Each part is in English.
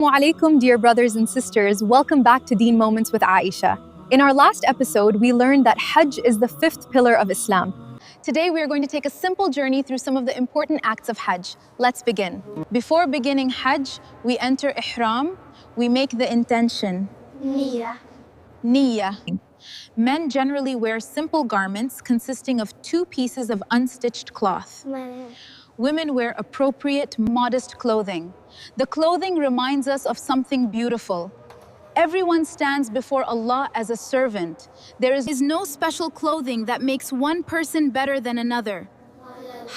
Assalamu alaikum, dear brothers and sisters. Welcome back to Deen Moments with Aaisha. In our last episode, we learned that Hajj is the fifth pillar of Islam. Today, we are going to take a simple journey through some of the important acts of Hajj. Let's begin. Before beginning Hajj, we enter Ihram. We make the intention. Niyyah. Men generally wear simple garments consisting of 2 pieces of unstitched cloth. Women wear appropriate, modest clothing. The clothing reminds us of something beautiful. Everyone stands before Allah as a servant. There is no special clothing that makes one person better than another.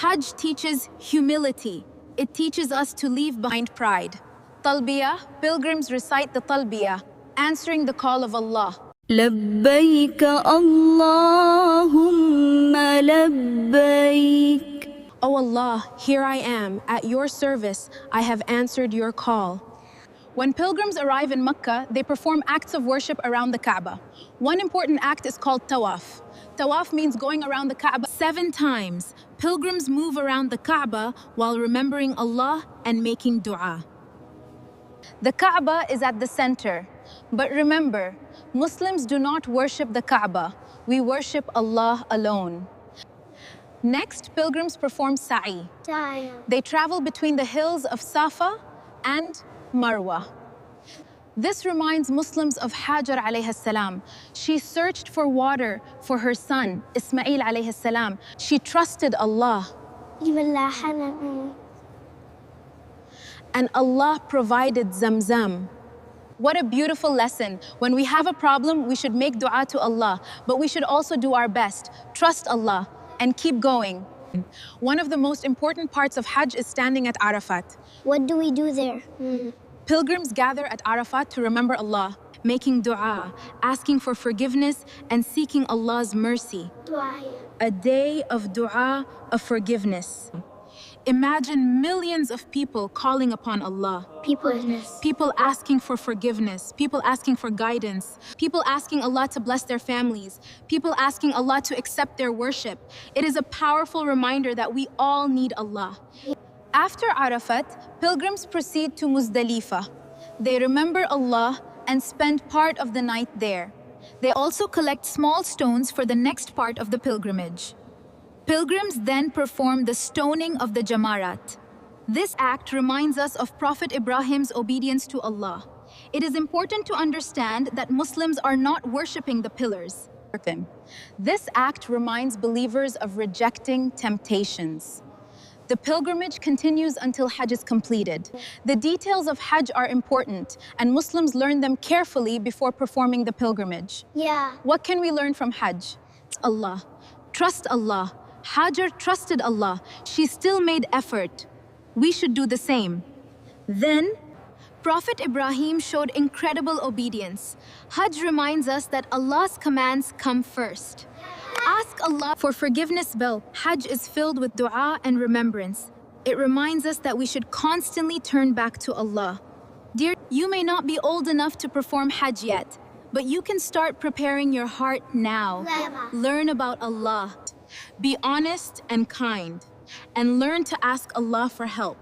Hajj teaches humility. It teaches us to leave behind pride. Talbiyah, pilgrims recite the talbiyah, answering the call of Allah. لبيك اللهم لبيك. O Allah, here I am, at your service, I have answered your call. When pilgrims arrive in Mecca, they perform acts of worship around the Kaaba. One important act is called tawaf. Tawaf means going around the Kaaba 7 times. Pilgrims move around the Kaaba while remembering Allah and making dua. The Kaaba is at the center. But remember, Muslims do not worship the Kaaba. We worship Allah alone. Next, pilgrims perform sa'i. They travel between the hills of Safa and Marwa. This reminds Muslims of Hajar alayhi salam. She searched for water for her son, Ismail alayhi salam. She trusted Allah. And Allah provided Zamzam. What a beautiful lesson. When we have a problem, we should make dua to Allah, but we should also do our best, trust Allah, and keep going. One of the most important parts of Hajj is standing at Arafat. What do we do there? Pilgrims gather at Arafat to remember Allah, making dua, asking for forgiveness, and seeking Allah's mercy. A day of dua, of forgiveness. Imagine millions of people calling upon Allah. People asking for forgiveness, people asking for guidance, people asking Allah to bless their families, people asking Allah to accept their worship. It is a powerful reminder that we all need Allah. After Arafat, pilgrims proceed to Muzdalifah. They remember Allah and spend part of the night there. They also collect small stones for the next part of the pilgrimage. Pilgrims then perform the stoning of the Jamarat. This act reminds us of Prophet Ibrahim's obedience to Allah. It is important to understand that Muslims are not worshipping the pillars. This act reminds believers of rejecting temptations. The pilgrimage continues until Hajj is completed. The details of Hajj are important, and Muslims learn them carefully before performing the pilgrimage. What can we learn from Hajj? Allah. Trust Allah. Hajar trusted Allah. She still made effort. We should do the same. Then, Prophet Ibrahim showed incredible obedience. Hajj reminds us that Allah's commands come first. Ask Allah for forgiveness. Hajj is filled with dua and remembrance. It reminds us that we should constantly turn back to Allah. Dear, you may not be old enough to perform Hajj yet, but you can start preparing your heart now. Learn about Allah. Be honest and kind, and learn to ask Allah for help.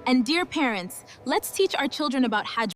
And dear parents, let's teach our children about Hajj.